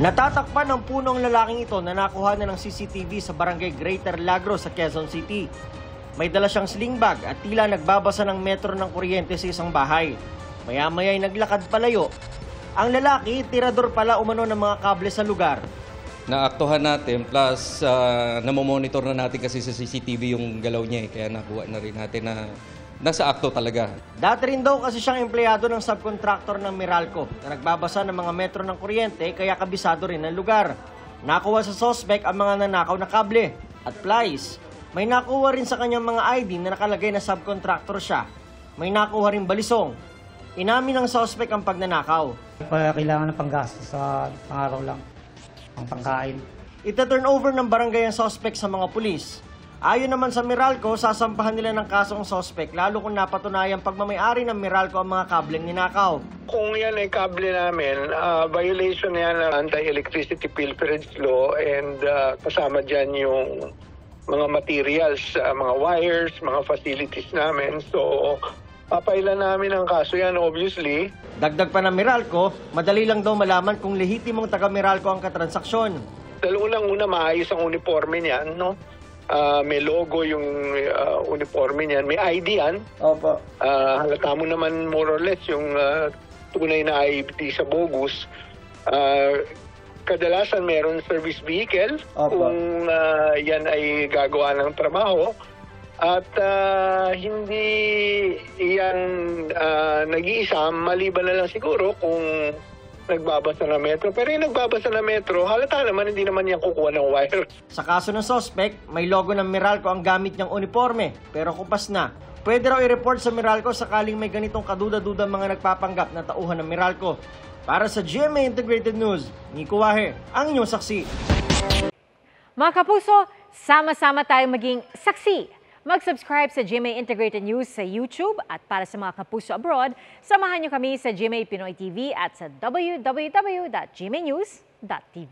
Natatakpan ng punong lalaking ito na nakuha na ng CCTV sa barangay Greater Lagro sa Quezon City. May dala siyang sling bag at tila nagbabasa ng metro ng kuryente sa isang bahay. Maya-maya ay naglakad palayo. Ang lalaki, tirador pala umano ng mga kable sa lugar. Naaktuhan natin plus namomonitor na natin kasi sa CCTV yung galaw niya kaya nakuha na rin natin na nasa akto talaga. Dati rin daw kasi siyang empleyado ng subcontractor ng Meralco na nagbabasa ng mga metro ng kuryente kaya kabisado rin ang lugar. Nakuha sa suspect ang mga nanakaw na kable at plies. May nakuha rin sa kanyang mga ID na nakalagay na subcontractor siya. May nakuha rin balisong. Inamin ng suspect ang pagnanakaw. Kailangan ng panggastos sa pang-araw lang, ang pangkain. Ita-turn over ng barangay ang suspect sa mga pulis. Ayon naman sa Meralco, sasampahan nila ng kaso ang suspect lalo kung napatunayan pagmamay-ari ng Meralco ang mga kableng ninakaw. Kung yan ay kable namin, violation yan ng Anti-Electricity Pilferage Law and kasama dyan yung mga materials, mga wires, mga facilities namin. So, papailan namin ang kaso yan obviously. Dagdag pa ng Meralco, madali lang daw malaman kung lehitimong taga-Meralco ang katransaksyon. Dahil unang-una maayos ang uniforme niyan, no? May logo yung uniforme niyan, may ID yan. Opo. Halata mo naman more or less yung tunay na ID sa bogus. Kadalasan meron service vehicle. Opo. Kung yan ay gagawa ng trabaho. At hindi yan nag-iisa, maliban na lang siguro kung nagbabasa ng metro. Pero yung nagbabasa ng metro, halata naman hindi naman yan kukuha ng wire. Sa kaso ng suspect, may logo ng Meralco ang gamit niyang uniforme pero kupas na. Pwede raw i-report sa Meralco sakaling may ganitong kaduda-duda mga nagpapanggap na tauhan ng Meralco. Para sa GMA Integrated News, Nico Wahe, ang inyong saksi. Mga kapuso, sama-sama tayong maging saksi. Mag-subscribe sa GMA Integrated News sa YouTube at para sa mga kapuso abroad, samahan niyo kami sa GMA Pinoy TV at sa www.gmanews.tv.